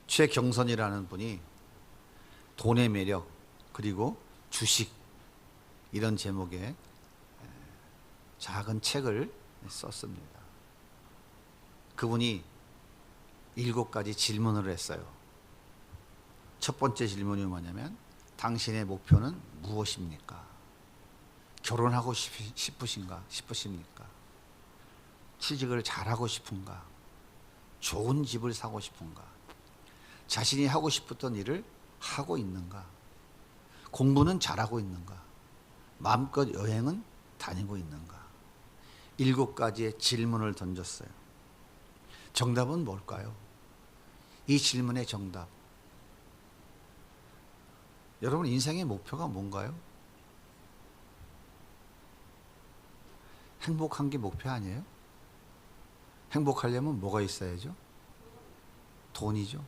최경선이라는 분이 돈의 매력 그리고 주식 이런 제목의 작은 책을 썼습니다. 그분이 7가지 질문을 했어요. 첫 번째 질문이 뭐냐면 당신의 목표는 무엇입니까? 결혼하고 싶으십니까? 취직을 잘하고 싶은가? 좋은 집을 사고 싶은가? 자신이 하고 싶었던 일을 하고 있는가? 공부는 잘하고 있는가? 마음껏 여행은 다니고 있는가? 7가지의 질문을 던졌어요. 정답은 뭘까요? 이 질문의 정답. 여러분 인생의 목표가 뭔가요? 행복한 게 목표 아니에요? 행복하려면 뭐가 있어야죠? 돈이죠.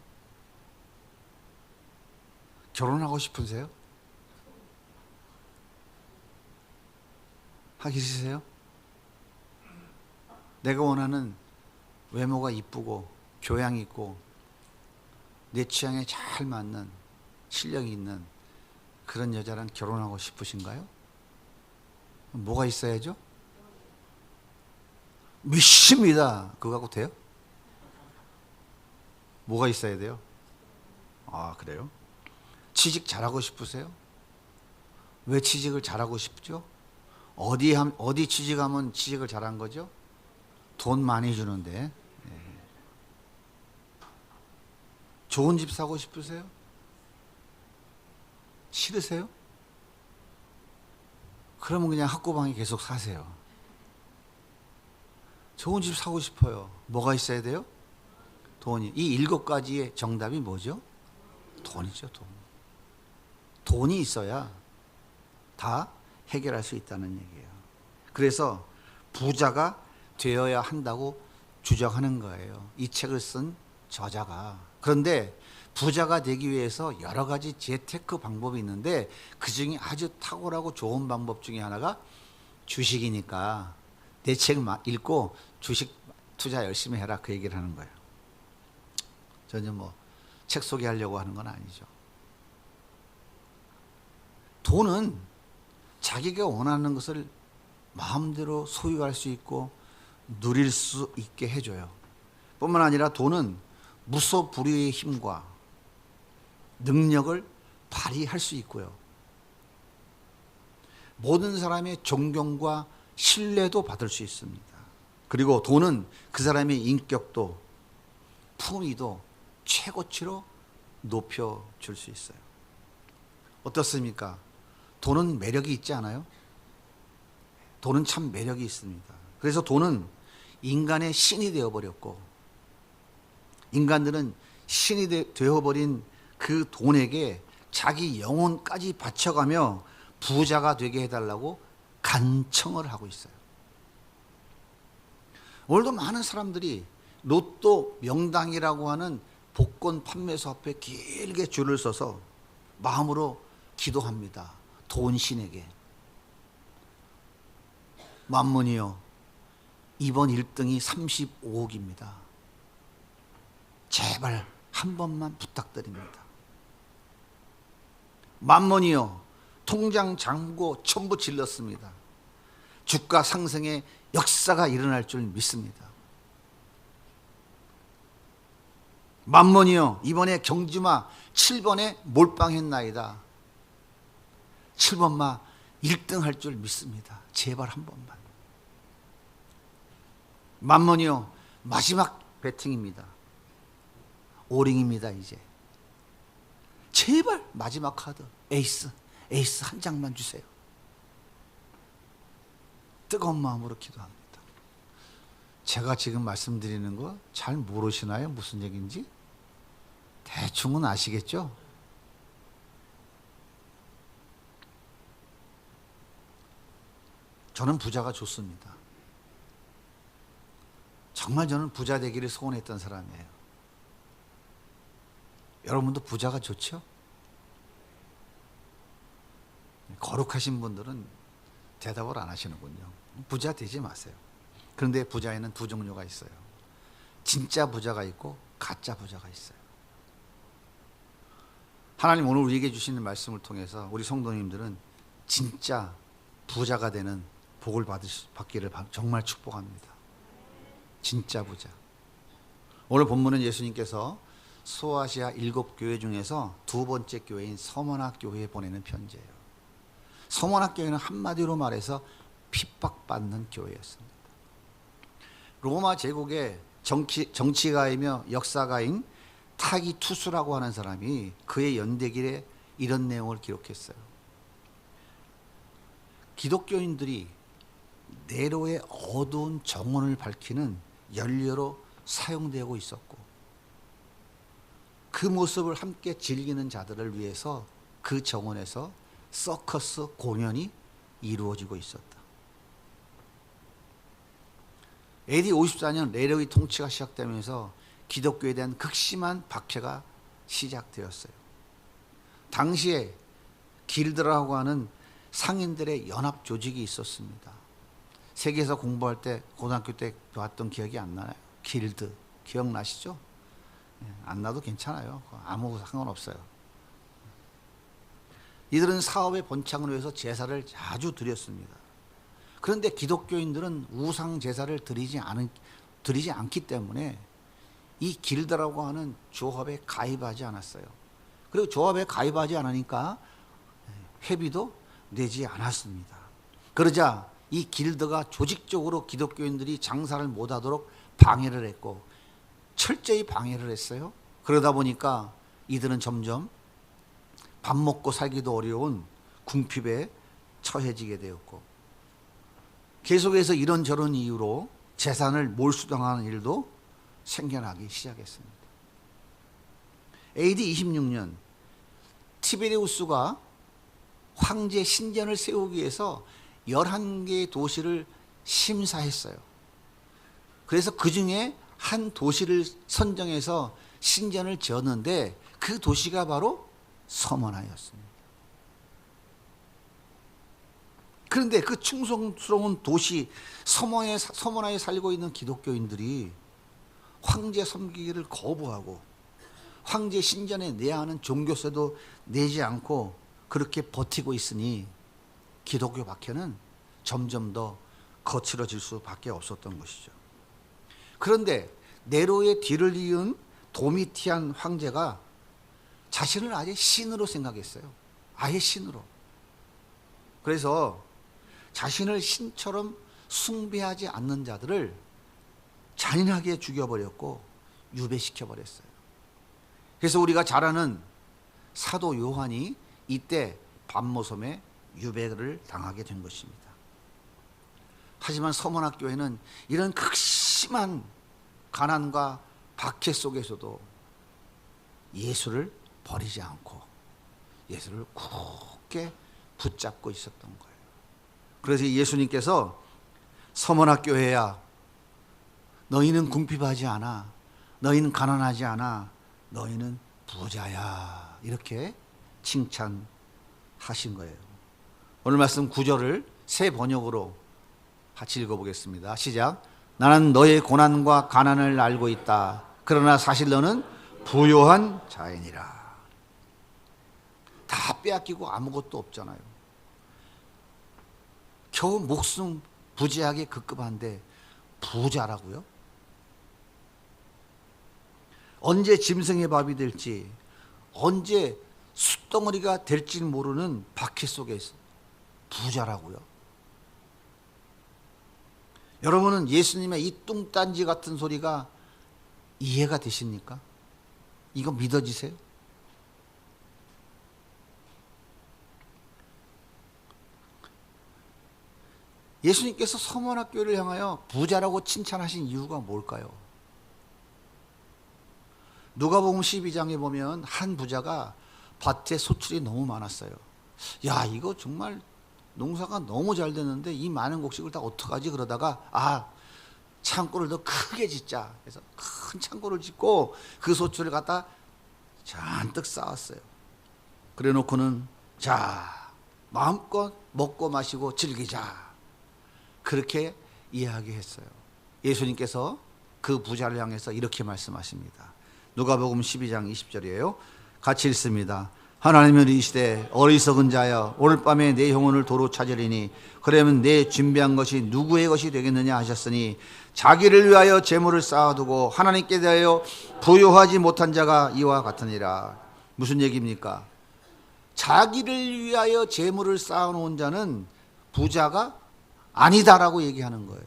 결혼하고 싶으세요? 하기 싫으세요? 내가 원하는 외모가 이쁘고 교양 있고 내 취향에 잘 맞는 실력이 있는 그런 여자랑 결혼하고 싶으신가요? 뭐가 있어야죠? 믿습니다. 그거 갖고 돼요? 뭐가 있어야 돼요? 아, 그래요? 취직 잘하고 싶으세요? 왜 취직을 잘하고 싶죠? 어디 취직하면 취직을 잘한 거죠? 돈 많이 주는데. 좋은 집 사고 싶으세요? 싫으세요? 그러면 그냥 학고방에 계속 사세요. 좋은 집 사고 싶어요. 뭐가 있어야 돼요? 돈이. 이 7가지의 정답이 뭐죠? 돈이죠, 돈. 돈이 있어야 다 해결할 수 있다는 얘기예요. 그래서 부자가 되어야 한다고 주장하는 거예요. 이 책을 쓴 저자가. 그런데 부자가 되기 위해서 여러 가지 재테크 방법이 있는데 그중에 아주 탁월하고 좋은 방법 중에 하나가 주식이니까 내 책을 읽고 주식 투자 열심히 해라 그 얘기를 하는 거예요. 전혀 뭐 책 소개하려고 하는 건 아니죠. 돈은 자기가 원하는 것을 마음대로 소유할 수 있고 누릴 수 있게 해줘요. 뿐만 아니라 돈은 무소불위의 힘과 능력을 발휘할 수 있고요. 모든 사람의 존경과 신뢰도 받을 수 있습니다. 그리고 돈은 그 사람의 인격도 품위도 최고치로 높여줄 수 있어요. 어떻습니까? 돈은 매력이 있지 않아요? 돈은 참 매력이 있습니다. 그래서 돈은 인간의 신이 되어버렸고 인간들은 신이 되어버린 그 돈에게 자기 영혼까지 바쳐가며 부자가 되게 해달라고 간청을 하고 있어요. 오늘도 많은 사람들이 로또 명당이라고 하는 복권 판매소 앞에 길게 줄을 서서 마음으로 기도합니다. 돈 신에게. 만문이요. 이번 1등이 35억입니다. 제발 한 번만 부탁드립니다. 만문이요. 통장 잔고 전부 질렀습니다. 주가 상승의 역사가 일어날 줄 믿습니다. 만문이요. 이번에 경주마 7번에 몰빵했나이다. 7번마 1등 할 줄 믿습니다. 제발 한 번만. 만문이요. 마지막 배팅입니다. 오링입니다. 이제 제발 마지막 카드 에이스 한 장만 주세요. 뜨거운 마음으로 기도합니다. 제가 지금 말씀드리는 거 잘 모르시나요? 무슨 얘기인지? 대충은 아시겠죠? 저는 부자가 좋습니다. 정말 저는 부자 되기를 소원했던 사람이에요. 여러분도 부자가 좋죠? 거룩하신 분들은 대답을 안 하시는군요. 부자 되지 마세요. 그런데 부자에는 두 종류가 있어요. 진짜 부자가 있고 가짜 부자가 있어요. 하나님 오늘 우리에게 주시는 말씀을 통해서 우리 성도님들은 진짜 부자가 되는 복을 받기를 정말 축복합니다. 진짜 부자. 오늘 본문은 예수님께서 소아시아 7교회 중에서 두 번째 교회인 서머나 교회에 보내는 편지예요. 서머나 교회는 한마디로 말해서 핍박받는 교회였습니다. 로마 제국의 정치가이며 역사가인 타기투스라고 하는 사람이 그의 연대기에 이런 내용을 기록했어요. 기독교인들이 네로의 어두운 정원을 밝히는 연료로 사용되고 있었고 그 모습을 함께 즐기는 자들을 위해서 그 정원에서 서커스 공연이 이루어지고 있었다. AD 54년 네로의 통치가 시작되면서 기독교에 대한 극심한 박해가 시작되었어요. 당시에 길드라고 하는 상인들의 연합 조직이 있었습니다. 세계에서 공부할 때 고등학교 때 배웠던 기억이 안 나요. 길드 기억나시죠? 안 나도 괜찮아요. 아무 상관없어요. 이들은 사업의 번창을 위해서 제사를 자주 드렸습니다. 그런데 기독교인들은 우상 제사를 드리지 않기 때문에 이 길드라고 하는 조합에 가입하지 않았어요. 그리고 조합에 가입하지 않으니까 회비도 내지 않았습니다. 그러자 이 길드가 조직적으로 기독교인들이 장사를 못하도록 방해를 했고 철저히 방해를 했어요. 그러다 보니까 이들은 점점 밥 먹고 살기도 어려운 궁핍에 처해지게 되었고 계속해서 이런저런 이유로 재산을 몰수당하는 일도 생겨나기 시작했습니다. AD 26년 티베리우스가 황제 신전을 세우기 위해서 11개의 도시를 심사했어요. 그래서 그 중에 한 도시를 선정해서 신전을 지었는데 그 도시가 바로 서머나였습니다. 그런데 그 충성스러운 도시 서머나에 살고 있는 기독교인들이 황제 섬기기를 거부하고 황제 신전에 내야 하는 종교세도 내지 않고 그렇게 버티고 있으니 기독교 박해는 점점 더 거칠어질 수밖에 없었던 것이죠. 그런데 네로의 뒤를 이은 도미티안 황제가 자신을 아예 신으로 생각했어요. 아예 신으로. 그래서 자신을 신처럼 숭배하지 않는 자들을 잔인하게 죽여버렸고 유배시켜버렸어요. 그래서 우리가 잘 아는 사도 요한이 이때 반모섬에 유배를 당하게 된 것입니다. 하지만 서머나 교회는 이런 극심한 가난과 박해 속에서도 예수를 버리지 않고 예수를 굳게 붙잡고 있었던 거예요. 그래서 예수님께서 서머나 교회야, 너희는 궁핍하지 않아, 너희는 가난하지 않아, 너희는 부자야, 이렇게 칭찬하신 거예요. 오늘 말씀 9절을 새 번역으로 같이 읽어보겠습니다. 시작. 나는 너의 고난과 가난을 알고 있다. 그러나 사실 너는 부요한 자이니라. 다 빼앗기고 아무것도 없잖아요. 겨우 목숨 부지하게 급급한데 부자라고요? 언제 짐승의 밥이 될지, 언제 숯덩어리가 될지 모르는 박해 속에 있어 부자라고요? 여러분은 예수님의 이 뚱딴지 같은 소리가 이해가 되십니까? 이거 믿어지세요? 예수님께서 서머나 교회를 향하여 부자라고 칭찬하신 이유가 뭘까요? 누가복음 12장에 보면 한 부자가 밭에 소출이 너무 많았어요. 야, 이거 정말 농사가 너무 잘 되는데 이 많은 곡식을 다 어떡하지? 그러다가 창고를 더 크게 짓자. 그래서 큰 창고를 짓고 그 소출을 갖다 잔뜩 쌓았어요. 그래 놓고는 자, 마음껏 먹고 마시고 즐기자. 그렇게 이야기했어요. 예수님께서 그 부자를 향해서 이렇게 말씀하십니다. 누가복음 12장 20절이에요. 같이 읽습니다. 하나님은 이르시되 어리석은 자여 오늘 밤에 내 영혼을 도로 찾으리니 그러면 내 준비한 것이 누구의 것이 되겠느냐 하셨으니 자기를 위하여 재물을 쌓아두고 하나님께 대하여 부요하지 못한 자가 이와 같으니라. 무슨 얘기입니까? 자기를 위하여 재물을 쌓아놓은 자는 부자가 아니다라고 얘기하는 거예요.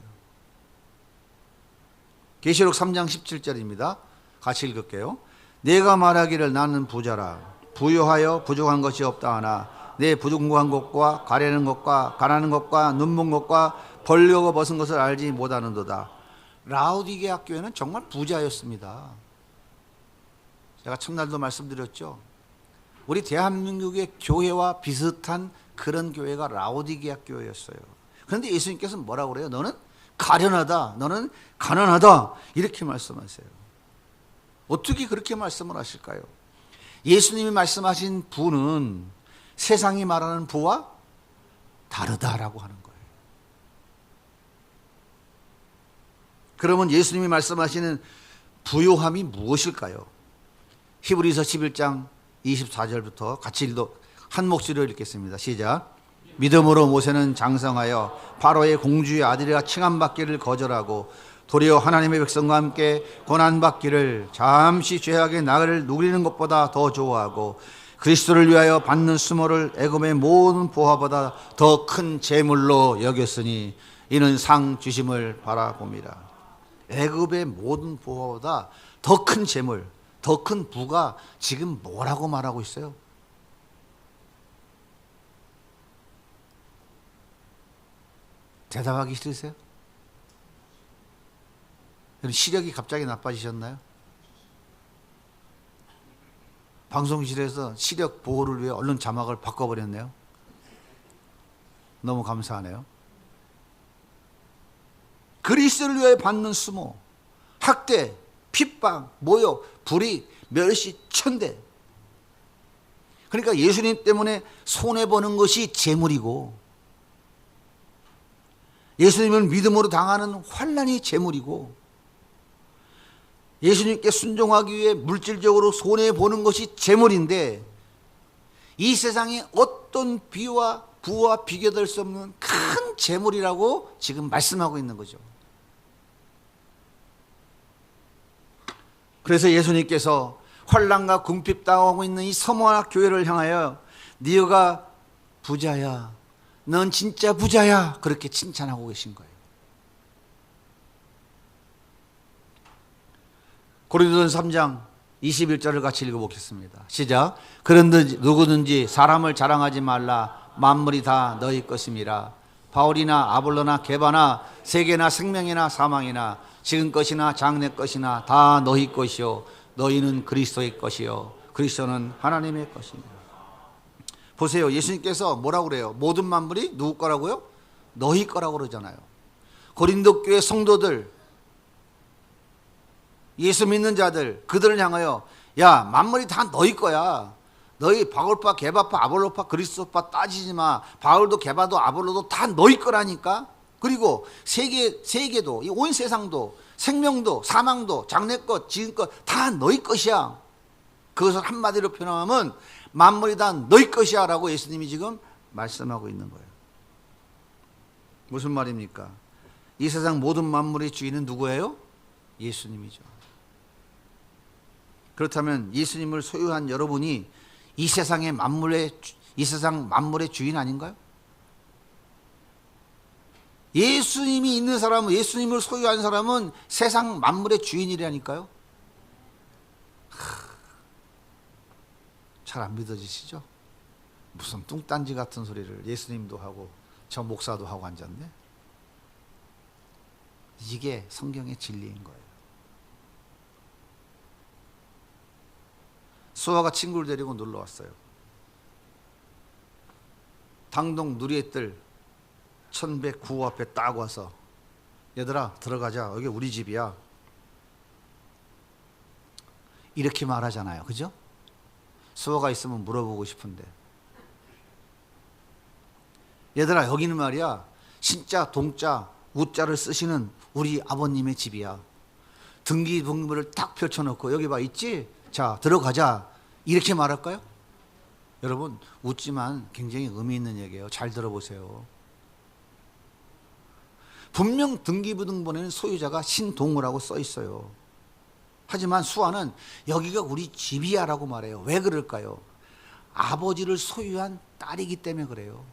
계시록 3장 17절입니다. 같이 읽을게요. 내가 말하기를 나는 부자라 부요하여 부족한 것이 없다 하나 내 부족한 것과 가려는 것과 가난한 것과 눈먼 것과 벌려고 벗은 것을 알지 못하는도다. 라오디게아 교회는 정말 부자였습니다. 제가 첫날도 말씀드렸죠. 우리 대한민국의 교회와 비슷한 그런 교회가 라오디게아 교회였어요. 그런데 예수님께서는 뭐라고 그래요? 너는 가련하다, 너는 가난하다 이렇게 말씀하세요. 어떻게 그렇게 말씀을 하실까요? 예수님이 말씀하신 부는 세상이 말하는 부와 다르다라고 하는 거예요. 그러면 예수님이 말씀하시는 부요함이 무엇일까요? 히브리서 11장 24절부터 같이 한 목소리로 읽겠습니다. 시작. 믿음으로 모세는 장성하여 바로의 공주의 아들이라 칭함받기를 거절하고 도리어 하나님의 백성과 함께 고난받기를 잠시 죄악의 나그를 누리는 것보다 더 좋아하고 그리스도를 위하여 받는 수모를 애굽의 모든 보화보다 더 큰 재물로 여겼으니 이는 상 주심을 바라봅니다. 애굽의 모든 보화보다 더 큰 재물, 더 큰 부가 지금 뭐라고 말하고 있어요? 대답하기 싫으세요? 시력이 갑자기 나빠지셨나요? 방송실에서 시력 보호를 위해 얼른 자막을 바꿔버렸네요. 너무 감사하네요. 그리스도를 위해 받는 수모, 학대, 핍박, 모욕, 불이익, 멸시, 천대. 그러니까 예수님 때문에 손해보는 것이 재물이고 예수님을 믿음으로 당하는 환난이 재물이고 예수님께 순종하기 위해 물질적으로 손해보는 것이 재물인데 이 세상에 어떤 비와 부와 비교될 수 없는 큰 재물이라고 지금 말씀하고 있는 거죠. 그래서 예수님께서 환난과 궁핍당하고 있는 이 서머나 교회를 향하여 네가 부자야, 넌 진짜 부자야 그렇게 칭찬하고 계신 거예요. 고린도전서 3장 21절을 같이 읽어보겠습니다. 시작. 그런데 누구든지 사람을 자랑하지 말라. 만물이 다 너희 것임이라. 바울이나 아볼로나 게바나 세계나 생명이나 사망이나 지금 것이나 장래 것이나 다 너희 것이요 너희는 그리스도의 것이요 그리스도는 하나님의 것입니다. 보세요. 예수님께서 뭐라고 그래요? 모든 만물이 누구 거라고요? 너희 거라고 그러잖아요. 고린도 교회 성도들, 예수 믿는 자들, 그들을 향하여 야, 만물이 다 너희 거야. 너희 바울파, 게바파, 아볼로파, 그리스도파 따지지 마. 바울도 게바도 아볼로도 다 너희 거라니까. 그리고 세계도, 이 온 세상도, 생명도, 사망도, 장래 것, 지금 것 다 너희 것이야. 그것을 한마디로 표현하면 만물이 다 너희 것이야 라고 예수님이 지금 말씀하고 있는 거예요. 무슨 말입니까? 이 세상 모든 만물의 주인은 누구예요? 예수님이죠. 그렇다면 예수님을 소유한 여러분이 이 세상 만물의 주인 아닌가요? 예수님이 있는 사람은, 예수님을 소유한 사람은 세상 만물의 주인이라니까요. 잘 안 믿어지시죠? 무슨 뚱딴지 같은 소리를 예수님도 하고 저 목사도 하고 앉았네. 이게 성경의 진리인 거예요. 수아가 친구를 데리고 놀러 왔어요. 당동 누리의뜰 1109호 앞에 딱 와서 얘들아 들어가자. 여기 우리 집이야. 이렇게 말하잖아요. 그죠? 수어가 있으면 물어보고 싶은데 얘들아 여기는 말이야 신자 동자 우자를 쓰시는 우리 아버님의 집이야. 등기부를 딱 펼쳐놓고 여기 봐 있지? 자 들어가자. 이렇게 말할까요? 여러분 웃지만 굉장히 의미 있는 얘기예요. 잘 들어보세요. 분명 등기부등본에는 소유자가 신동우라고 써 있어요. 하지만 수아는 여기가 우리 집이야 라고 말해요. 왜 그럴까요? 아버지를 소유한 딸이기 때문에 그래요.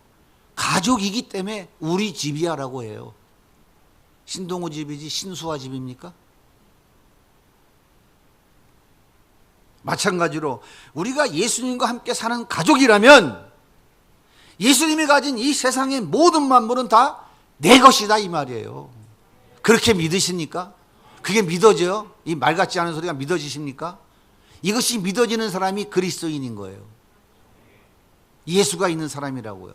가족이기 때문에 우리 집이야 라고 해요. 신동우 집이지 신수아 집입니까? 마찬가지로 우리가 예수님과 함께 사는 가족이라면 예수님이 가진 이 세상의 모든 만물은 다 내 것이다 이 말이에요. 그렇게 믿으십니까? 그게 믿어져요? 이 말 같지 않은 소리가 믿어지십니까? 이것이 믿어지는 사람이 그리스도인인 거예요. 예수가 있는 사람이라고요.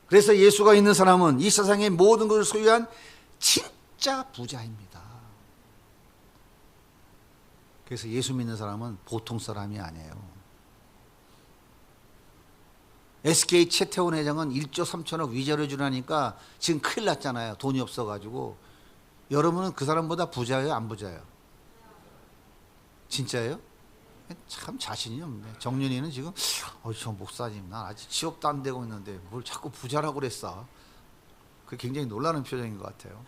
그래서 예수가 있는 사람은 이 세상의 모든 것을 소유한 진짜 부자입니다. 그래서 예수 믿는 사람은 보통 사람이 아니에요. SK 최태원 회장은 1조 3천억 위자료 주라니까 지금 큰일 났잖아요. 돈이 없어가지고. 여러분은 그 사람보다 부자예요? 안 부자예요? 진짜예요? 참 자신이 없네. 정윤이는 지금 저 목사님 난 아직 취업도 안 되고 있는데 뭘 자꾸 부자라고 그랬어. 그게 굉장히 놀라는 표정인 것 같아요.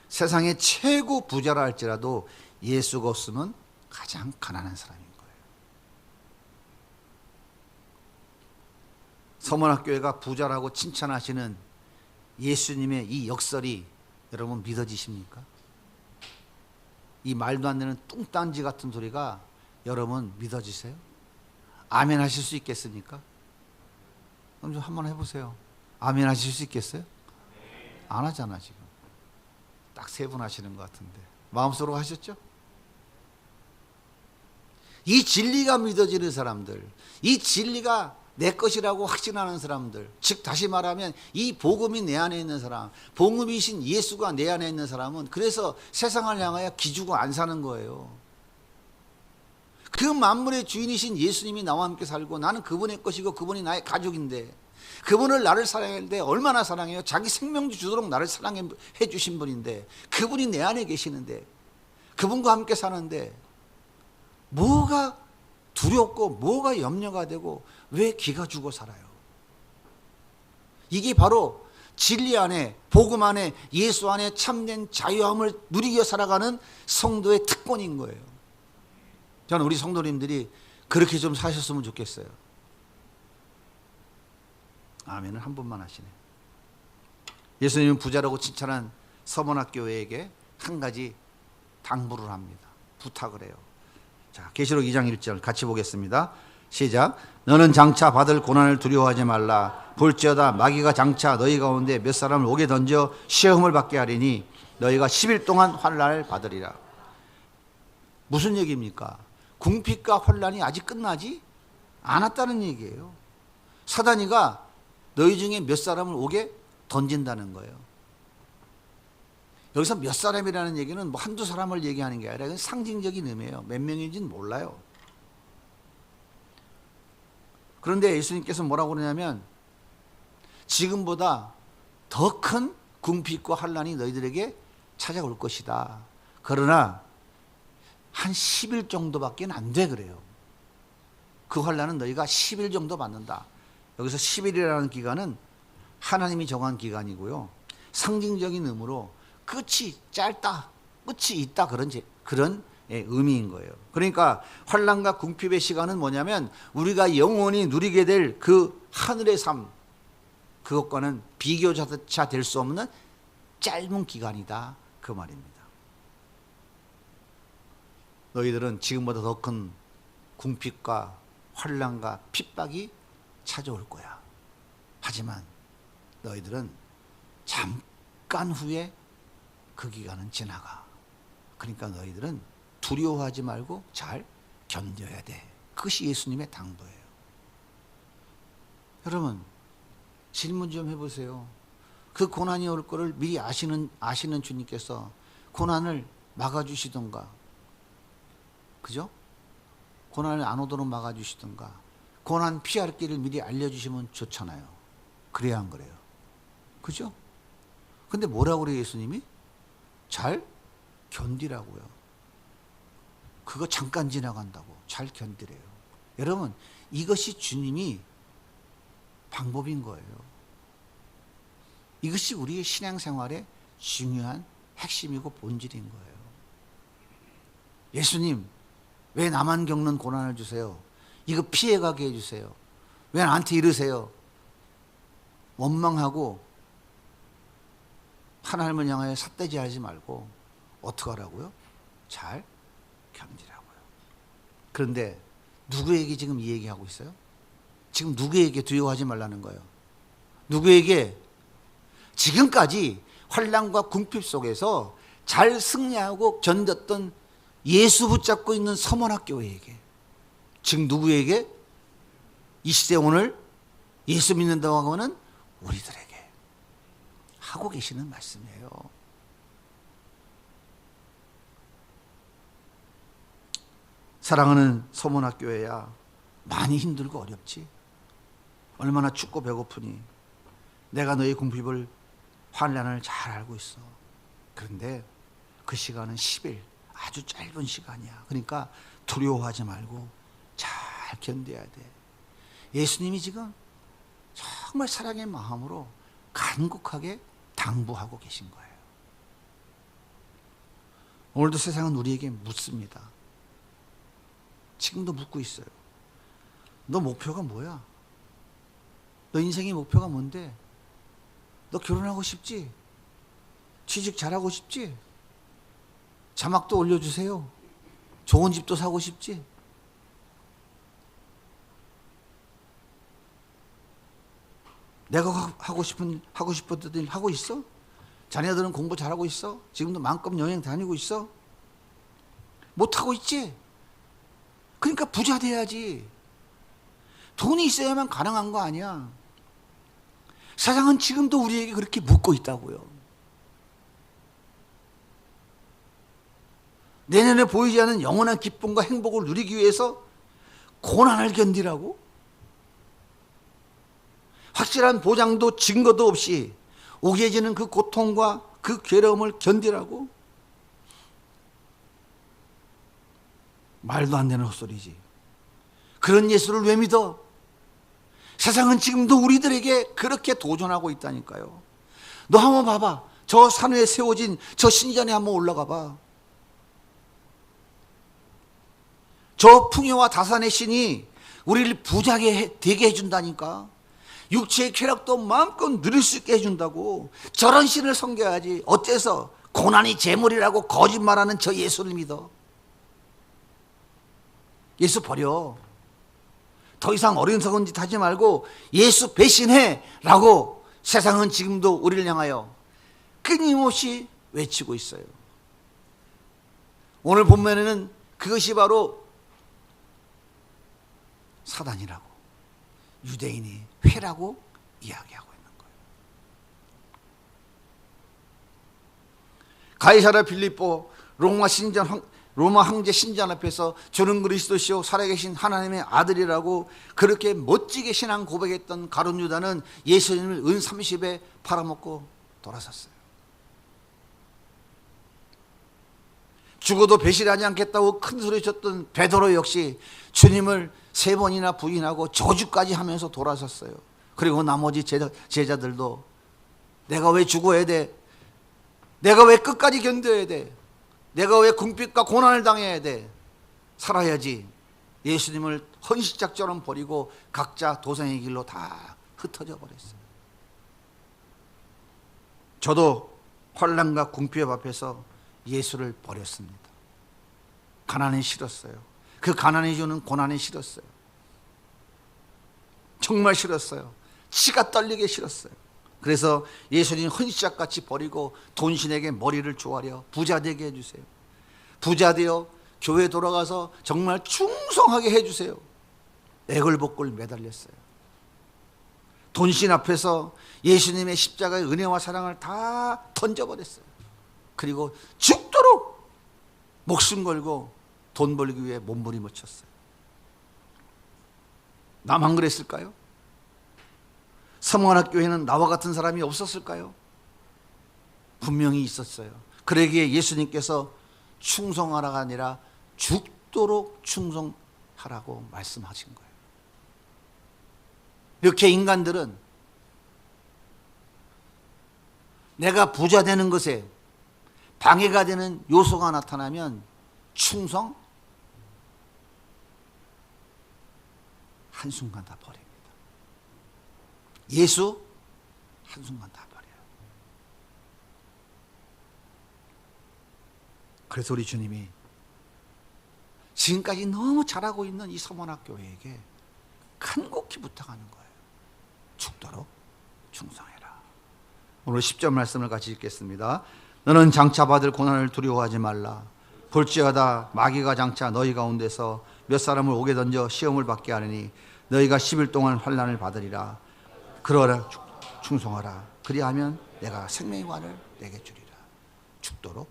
세상의 최고 부자라 할지라도 예수가 없으면 가장 가난한 사람인 거예요. 서문학교회가 부자라고 칭찬하시는 예수님의 이 역설이 여러분 믿어지십니까? 이 말도 안 되는 뚱딴지 같은 소리가 여러분 믿어지세요? 아멘 하실 수 있겠습니까? 그럼 좀 한번 해보세요. 아멘 하실 수 있겠어요? 안 하잖아 지금. 딱 3분 하시는 것 같은데 마음속으로 하셨죠? 이 진리가 믿어지는 사람들, 이 진리가 내 것이라고 확신하는 사람들, 즉 다시 말하면 이 복음이 내 안에 있는 사람, 복음이신 예수가 내 안에 있는 사람은 그래서 세상을 향하여 기죽어 안 사는 거예요. 그 만물의 주인이신 예수님이 나와 함께 살고 나는 그분의 것이고 그분이 나의 가족인데 그분을 나를 사랑하는데 얼마나 사랑해요? 자기 생명도 주도록 나를 사랑해 주신 분인데 그분이 내 안에 계시는데 그분과 함께 사는데 뭐가 두렵고 뭐가 염려가 되고 왜 기가 죽어 살아요? 이게 바로 진리 안에 복음 안에 예수 안에 참된 자유함을 누리며 살아가는 성도의 특권인 거예요. 저는 우리 성도님들이 그렇게 좀 사셨으면 좋겠어요. 아멘을 한 번만 하시네. 예수님은 부자라고 칭찬한 서문학교회에게 한 가지 당부를 합니다. 부탁을 해요. 자, 계시록 2장 1절 같이 보겠습니다. 시작. 너는 장차 받을 고난을 두려워하지 말라. 볼지어다 마귀가 장차 너희 가운데 몇 사람을 옥에 던져 시험을 받게 하리니 너희가 10일 동안 환난을 받으리라. 무슨 얘기입니까? 궁핍과 환난이 아직 끝나지 않았다는 얘기예요. 사단이가 너희 중에 몇 사람을 옥에 던진다는 거예요. 여기서 몇 사람이라는 얘기는 뭐 한두 사람을 얘기하는 게 아니라 상징적인 의미예요. 몇 명인지는 몰라요. 그런데 예수님께서 뭐라고 그러냐면 지금보다 더 큰 궁핍과 환난이 너희들에게 찾아올 것이다. 그러나 한 10일 정도밖에 안 돼 그래요. 그 환난은 너희가 10일 정도 받는다. 여기서 10일이라는 기간은 하나님이 정한 기간이고요. 상징적인 의미로 끝이 짧다, 끝이 있다 그런 의미인 거예요. 그러니까 환난과 궁핍의 시간은 뭐냐면 우리가 영원히 누리게 될 그 하늘의 삶, 그것과는 비교조차 될 수 없는 짧은 기간이다 그 말입니다. 너희들은 지금보다 더 큰 궁핍과 환난과 핍박이 찾아올 거야. 하지만 너희들은 잠깐 후에 그 기간은 지나가. 그러니까 너희들은 두려워하지 말고 잘 견뎌야 돼. 그것이 예수님의 당부예요. 여러분 질문 좀 해보세요. 그 고난이 올 거를 미리 아시는 주님께서 고난을 막아주시던가, 그죠? 고난을 안 오도록 막아주시던가, 고난 피할 길을 미리 알려주시면 좋잖아요. 그래야 안 그래요? 그죠? 근데 뭐라고 그래요 예수님이? 잘 견디라고요. 그거 잠깐 지나간다고 잘 견디래요. 여러분, 이것이 주님이 방법인 거예요. 이것이 우리의 신앙생활의 중요한 핵심이고 본질인 거예요. 예수님, 왜 나만 겪는 고난을 주세요? 이거 피해가게 해주세요. 왜 나한테 이러세요? 원망하고 하나님을 향하여 삿대질하지 말고 어떻게 하라고요? 잘 견디라고요. 그런데 누구에게 지금 이 얘기하고 있어요? 지금 누구에게 두려워하지 말라는 거예요? 누구에게? 지금까지 환난과 궁핍 속에서 잘 승리하고 견뎠던 예수 붙잡고 있는 서문학교회에게. 지금 누구에게? 이 시대 오늘 예수 믿는다고 하는 우리들에게 하고 계시는 말씀이에요. 사랑하는 서문학교회야, 많이 힘들고 어렵지? 얼마나 춥고 배고프니? 내가 너의 궁핍을, 환난을 잘 알고 있어. 그런데 그 시간은 10일, 아주 짧은 시간이야. 그러니까 두려워하지 말고 잘 견뎌야 돼. 예수님이 지금 정말 사랑의 마음으로 간곡하게 당부하고 계신 거예요. 오늘도 세상은 우리에게 묻습니다. 지금도 묻고 있어요. 너 목표가 뭐야? 너 인생의 목표가 뭔데? 너 결혼하고 싶지? 취직 잘하고 싶지? 자막도 올려주세요. 좋은 집도 사고 싶지? 내가 하고 싶은 일 하고 있어? 자녀들은 공부 잘하고 있어? 지금도 마음껏 여행 다니고 있어? 못하고 있지? 그러니까 부자 돼야지. 돈이 있어야만 가능한 거 아니야. 세상은 지금도 우리에게 그렇게 묻고 있다고요. 내년에 보이지 않는 영원한 기쁨과 행복을 누리기 위해서 고난을 견디라고? 확실한 보장도 증거도 없이 오게지는 그 고통과 그 괴로움을 견디라고? 말도 안 되는 헛소리지. 그런 예수를 왜 믿어? 세상은 지금도 우리들에게 그렇게 도전하고 있다니까요. 너 한번 봐봐. 저 산 위에 세워진 저 신전에 한번 올라가 봐. 저 풍요와 다산의 신이 우리를 부자게 되게 해준다니까. 육체의 쾌락도 마음껏 누릴 수 있게 해준다고. 저런 신을 섬겨야지. 어째서 고난이 재물이라고 거짓말하는 저 예수를 믿어? 예수 버려. 더 이상 어리석은 짓 하지 말고 예수 배신해 라고 세상은 지금도 우리를 향하여 끊임없이 외치고 있어요. 오늘 본문에는 그것이 바로 사단이라고, 유대인이 회라고 이야기하고 있는 거예요. 가이사랴 빌립보 로마 황제 신전 앞에서 주는 그리스도시요 살아계신 하나님의 아들이라고 그렇게 멋지게 신앙 고백했던 가룟 유다는 예수님을 은 30에 팔아먹고 돌아섰어요. 죽어도 배신하지 않겠다고 큰 소리 쳤던 베드로 역시 주님을 3번이나 부인하고 저주까지 하면서 돌아섰어요. 그리고 나머지 제자들도 내가 왜 죽어야 돼? 내가 왜 끝까지 견뎌야 돼? 내가 왜 궁핍과 고난을 당해야 돼? 살아야지. 예수님을 헌시짝처럼 버리고 각자 도생의 길로 다 흩어져 버렸어요. 저도 환난과 궁핍 앞에서 예수를 버렸습니다. 가난이 싫었어요. 그 가난이 주는 고난이 싫었어요. 정말 싫었어요. 치가 떨리게 싫었어요. 그래서 예수님 헌시짝같이 버리고 돈신에게 머리를 조아려 부자 되게 해주세요. 부자 되어 교회 돌아가서 정말 충성하게 해주세요. 애걸복걸 매달렸어요. 돈신 앞에서 예수님의 십자가의 은혜와 사랑을 다 던져버렸어요. 그리고 죽도록 목숨 걸고 돈 벌기 위해 몸부림을 쳤어요. 나만 그랬을까요? 서문학교에는 나와 같은 사람이 없었을까요? 분명히 있었어요. 그러기에 예수님께서 충성하라가 아니라 죽도록 충성하라고 말씀하신 거예요. 이렇게 인간들은 내가 부자 되는 것에 방해가 되는 요소가 나타나면 충성 한순간 다 버립니다. 예수 한순간 다 버려요. 그래서 우리 주님이 지금까지 너무 잘하고 있는 이 서문학교회에게 간곡히 부탁하는 거예요. 죽도록 충성해라. 오늘 10절 말씀을 같이 읽겠습니다. 너는 장차 받을 고난을 두려워하지 말라. 볼지어다 마귀가 장차 너희 가운데서 몇 사람을 옥에 던져 시험을 받게 하느니 너희가 10일 동안 환난을 받으리라. 그러라 충성하라. 그리하면 내가 생명의 관을 내게 주리라. 죽도록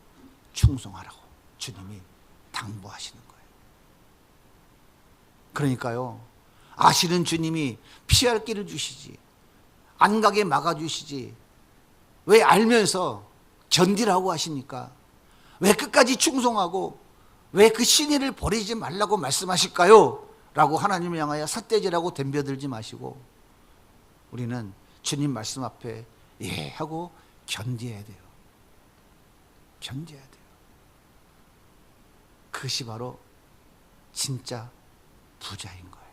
충성하라고 주님이 당부하시는 거예요. 그러니까요, 아시는 주님이 피할 길을 주시지, 안 가게 막아주시지, 왜 알면서 견디라고 하십니까? 왜 끝까지 충성하고 왜 그 신의를 버리지 말라고 말씀하실까요? 라고 하나님을 향하여 삿대질하고 덤벼들지 마시고 우리는 주님 말씀 앞에 예 하고 견뎌야 돼요. 견뎌야 돼요. 그것이 바로 진짜 부자인 거예요.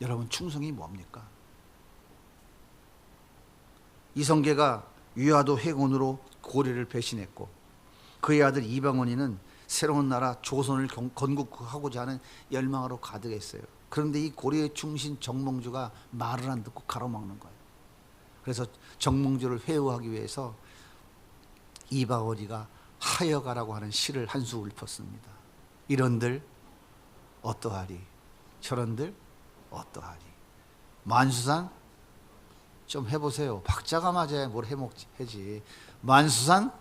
여러분, 충성이 뭡니까? 이성계가 위화도 회군으로 고려를 배신했고 그의 아들 이방원이는 새로운 나라 조선을 건국하고자 하는 열망으로 가득했어요. 그런데 이 고려의 충신 정몽주가 말을 안 듣고 가로막는 거예요. 그래서 정몽주를 회유하기 위해서 이방원이가 하여가라고 하는 시를 한 수 읊었습니다. 이런들 어떠하리, 저런들 어떠하리. 만수산 좀 해보세요. 박자가 맞아야 뭘 해먹지. 만수산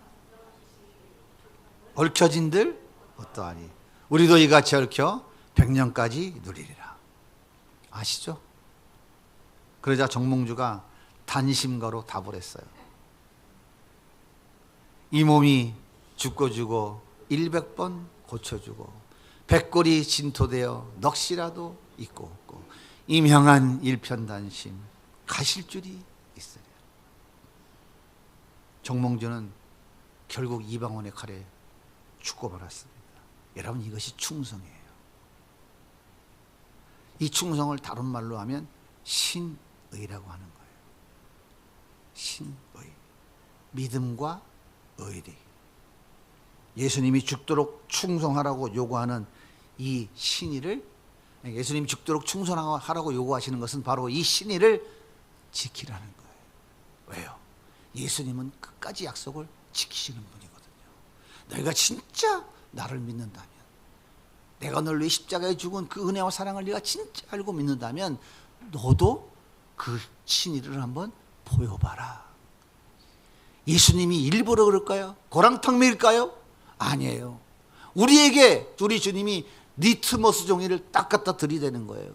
얽혀진들 어떠하리. 우리도 이같이 얽혀 100년까지 누리리라. 아시죠? 그러자 정몽주가 단심가로 답을 했어요. 이 몸이 죽고 주고 100번 고쳐주고 백골이 진토되어 넋이라도 있고 없고 임형한 일편단심 가실 줄이 있으랴. 정몽주는 결국 이방원의 칼에 죽어버렸습니다. 여러분, 이것이 충성이에요. 이 충성을 다른 말로 하면 신의라고 하는 거예요. 신의. 믿음과 의리. 예수님이 죽도록 충성하라고 요구하는 이 신의를, 예수님이 죽도록 충성하라고 요구하시는 것은 바로 이 신의를 지키라는 거예요. 왜요? 예수님은 끝까지 약속을 지키시는 분이거든요. 너희가 진짜 나를 믿는다면, 내가 널 위해 십자가에 죽은 그 은혜와 사랑을 네가 진짜 알고 믿는다면 너도 그 신의를 한번 보여봐라. 예수님이 일부러 그럴까요? 고랑탕매일까요? 아니에요. 우리에게 우리 주님이 리트머스 종이를 딱 갖다 들이대는 거예요.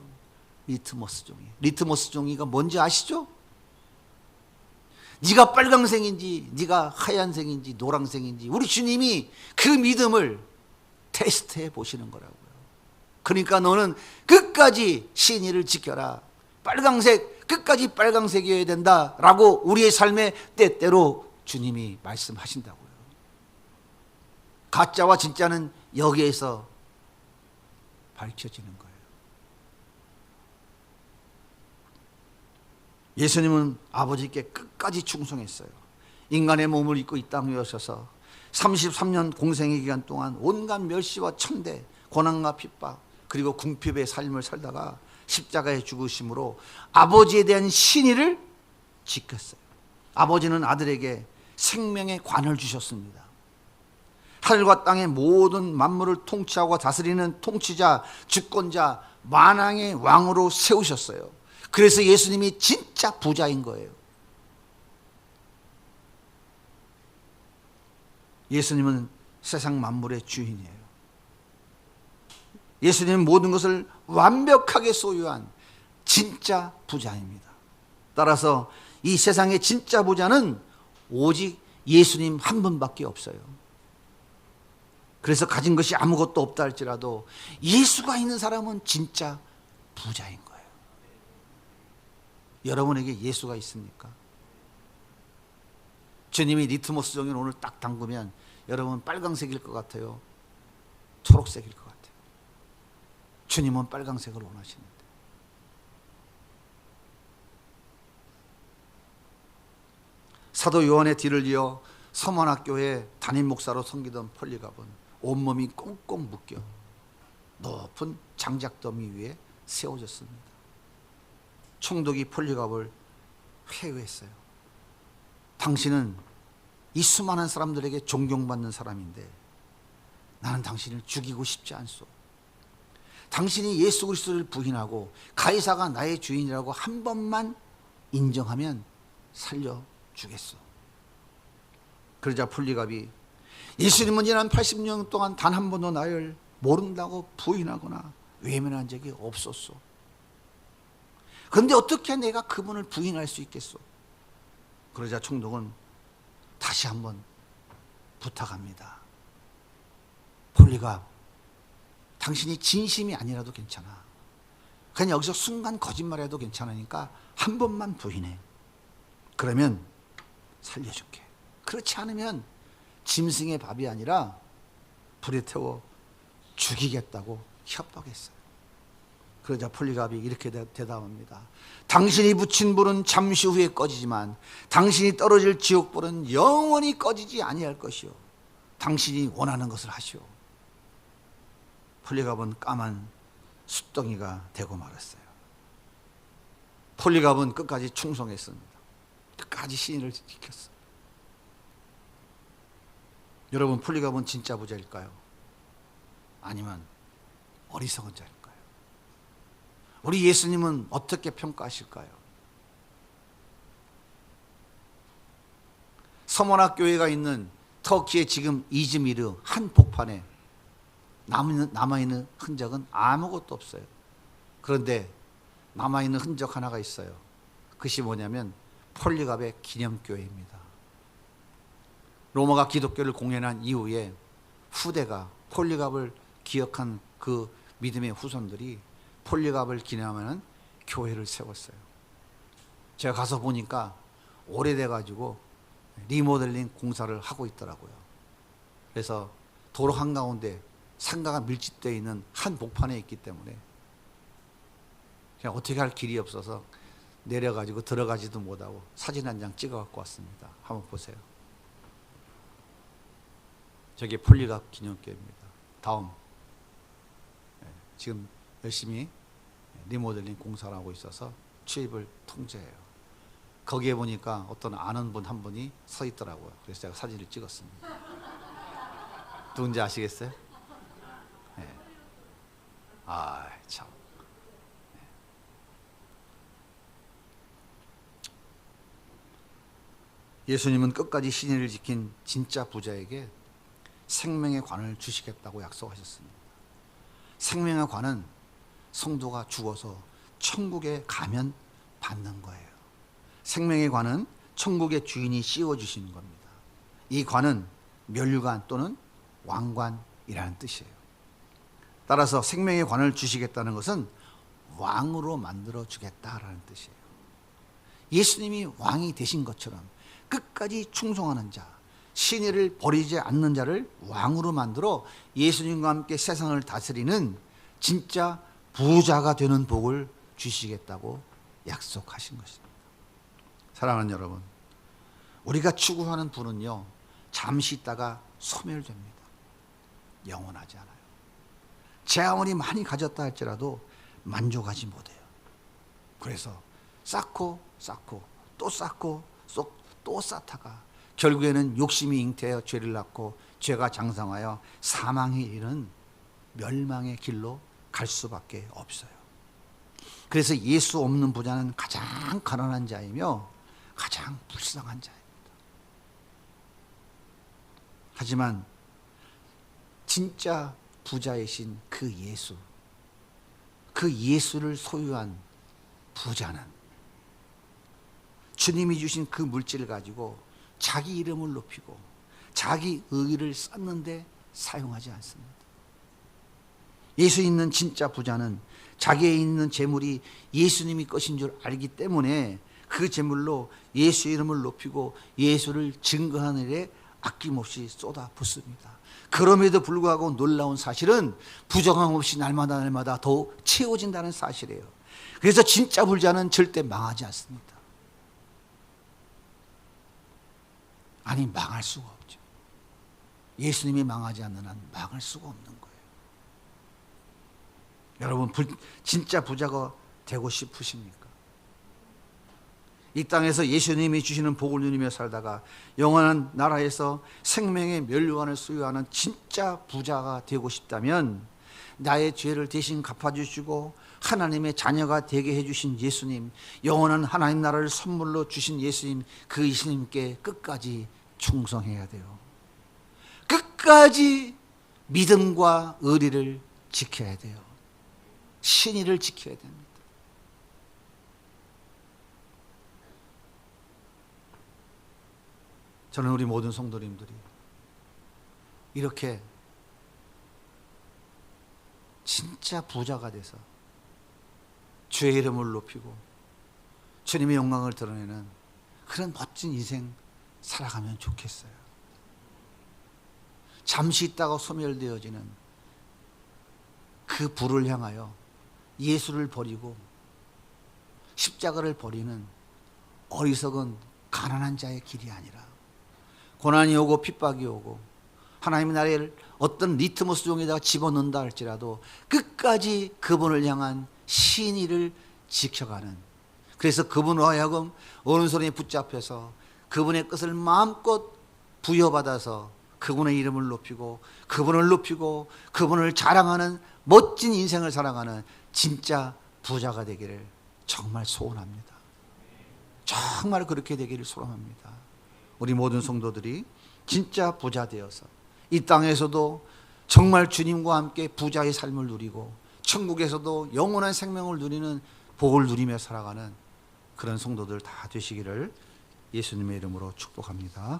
리트머스 종이. 리트머스 종이가 뭔지 아시죠? 네가 빨강색인지 네가 하얀색인지 노란색인지 우리 주님이 그 믿음을 테스트해 보시는 거라고요. 그러니까 너는 끝까지 신의를 지켜라. 빨강색, 끝까지 빨강색이어야 된다라고 우리의 삶의 때때로 주님이 말씀하신다고요. 가짜와 진짜는 여기에서 밝혀지는 거예요. 예수님은 아버지께 끝까지 충성했어요. 인간의 몸을 입고 이 땅 위에 오셔서 33년 공생의 기간 동안 온갖 멸시와 천대, 고난과 핍박, 그리고 궁핍의 삶을 살다가 십자가에 죽으심으로 아버지에 대한 신의를 지켰어요. 아버지는 아들에게 생명의 관을 주셨습니다. 하늘과 땅의 모든 만물을 통치하고 다스리는 통치자, 주권자, 만왕의 왕으로 세우셨어요. 그래서 예수님이 진짜 부자인 거예요. 예수님은 세상 만물의 주인이에요. 예수님은 모든 것을 완벽하게 소유한 진짜 부자입니다. 따라서 이 세상의 진짜 부자는 오직 예수님 한 분밖에 없어요. 그래서 가진 것이 아무것도 없다 할지라도 예수가 있는 사람은 진짜 부자인 거예요. 여러분에게 예수가 있습니까? 주님이 리트머스 종이를 오늘 딱 담그면 여러분 빨강색일 것 같아요? 초록색일 것 같아요? 주님은 빨강색을 원하시는데. 사도 요한의 뒤를 이어 서문학교에 담임 목사로 섬기던 폴리갑은 온몸이 꽁꽁 묶여 높은 장작더미 위에 세워졌습니다. 총독이 폴리갑을 회유했어요. 당신은 이 수많은 사람들에게 존경받는 사람인데 나는 당신을 죽이고 싶지 않소. 당신이 예수 그리스도를 부인하고 가이사가 나의 주인이라고 한 번만 인정하면 살려주겠소. 그러자 폴리갑이 예수님은 지난 80년 동안 단 한 번도 나를 모른다고 부인하거나 외면한 적이 없었소. 그런데 어떻게 내가 그분을 부인할 수 있겠소? 그러자 총독은 다시 한번 부탁합니다. 폴리갑, 당신이 진심이 아니라도 괜찮아. 그냥 여기서 순간 거짓말해도 괜찮으니까 한 번만 부인해. 그러면 살려줄게. 그렇지 않으면 짐승의 밥이 아니라 불에 태워 죽이겠다고 협박했어요. 그러자 폴리갑이 이렇게 대답합니다. 당신이 붙인 불은 잠시 후에 꺼지지만 당신이 떨어질 지옥불은 영원히 꺼지지 아니할 것이요. 당신이 원하는 것을 하시오. 폴리갑은 까만 숫덩이가 되고 말았어요. 폴리갑은 끝까지 충성했습니다. 끝까지 신의를 지켰어요. 여러분, 폴리갑은 진짜 부자일까요? 아니면 어리석은 자일까요? 우리 예수님은 어떻게 평가하실까요? 서머나 교회가 있는 터키의 지금 이즈미르 한 복판에 남아있는 흔적은 아무것도 없어요. 그런데 남아있는 흔적 하나가 있어요. 그것이 뭐냐면 폴리갑의 기념교회입니다. 로마가 기독교를 공연한 이후에 후대가 폴리갑을 기억한 그 믿음의 후손들이 폴리갑을 기념하는 교회를 세웠어요. 제가 가서 보니까 오래돼가지고 리모델링 공사를 하고 있더라고요. 그래서 도로 한가운데 상가가 밀집되어 있는 한 복판에 있기 때문에 그냥 어떻게 할 길이 없어서 내려가지고 들어가지도 못하고 사진 한 장 찍어 갖고 왔습니다. 한번 보세요. 저게 폴리갑 기념교회입니다. 다음, 지금 열심히 리모델링 공사를 하고 있어서 출입을 통제해요. 거기에 보니까 어떤 아는 분 한 분이 서 있더라고요. 그래서 제가 사진을 찍었습니다. 누군지 아시겠어요? 네. 아, 참. 네. 예수님은 끝까지 신의를 지킨 진짜 부자에게 생명의 관을 주시겠다고 약속하셨습니다. 생명의 관은 성도가 죽어서 천국에 가면 받는 거예요. 생명의 관은 천국의 주인이 씌워주시는 겁니다. 이 관은 면류관 또는 왕관이라는 뜻이에요. 따라서 생명의 관을 주시겠다는 것은 왕으로 만들어 주겠다라는 뜻이에요. 예수님이 왕이 되신 것처럼 끝까지 충성하는 자, 신의를 버리지 않는 자를 왕으로 만들어 예수님과 함께 세상을 다스리는 진짜 부자가 되는 복을 주시겠다고 약속하신 것입니다. 사랑하는 여러분, 우리가 추구하는 부는요, 잠시 있다가 소멸됩니다. 영원하지 않아요. 제 아무리 많이 가졌다 할지라도 만족하지 못해요. 그래서 쌓고 또 쌓고 또 쌓다가 결국에는 욕심이 잉태하여 죄를 낳고 죄가 장성하여 사망에 이르는 멸망의 길로 갈 수밖에 없어요. 그래서 예수 없는 부자는 가장 가난한 자이며 가장 불쌍한 자입니다. 하지만 진짜 부자이신 그 예수를 소유한 부자는 주님이 주신 그 물질을 가지고 자기 이름을 높이고 자기 의의를 쌓는데 사용하지 않습니다. 예수 있는 진짜 부자는 자기에 있는 재물이 예수님이 것인 줄 알기 때문에 그 재물로 예수 이름을 높이고 예수를 증거하는 일에 아낌없이 쏟아붓습니다. 그럼에도 불구하고 놀라운 사실은 부정함 없이 날마다 더욱 채워진다는 사실이에요. 그래서 진짜 부자는 절대 망하지 않습니다. 아니, 망할 수가 없죠. 예수님이 망하지 않는 한 망할 수가 없는 거예요. 여러분, 진짜 부자가 되고 싶으십니까? 이 땅에서 예수님이 주시는 복을 누리며 살다가 영원한 나라에서 생명의 면류관을 소유하는 진짜 부자가 되고 싶다면, 나의 죄를 대신 갚아주시고 하나님의 자녀가 되게 해주신 예수님, 영원한 하나님 나라를 선물로 주신 예수님, 그 예수님께 끝까지 충성해야 돼요. 끝까지 믿음과 의리를 지켜야 돼요. 신의를 지켜야 됩니다. 저는 우리 모든 성도님들이 이렇게 진짜 부자가 돼서 주의 이름을 높이고 주님의 영광을 드러내는 그런 멋진 인생 살아가면 좋겠어요. 잠시 있다가 소멸되어지는 그 불을 향하여 예수를 버리고 십자가를 버리는 어리석은 가난한 자의 길이 아니라, 고난이 오고 핍박이 오고 하나님의 나라를 어떤 리트머스 종에다가 집어넣는다 할지라도 끝까지 그분을 향한 신의를 지켜가는, 그래서 그분으로 하여금 오른손에 붙잡혀서 그분의 것을 마음껏 부여받아서 그분의 이름을 높이고 그분을 높이고 그분을 자랑하는 멋진 인생을 살아가는 진짜 부자가 되기를 정말 소원합니다. 정말 그렇게 되기를 소원합니다. 우리 모든 성도들이 진짜 부자 되어서 이 땅에서도 정말 주님과 함께 부자의 삶을 누리고 천국에서도 영원한 생명을 누리는 복을 누리며 살아가는 그런 성도들 다 되시기를 예수님의 이름으로 축복합니다.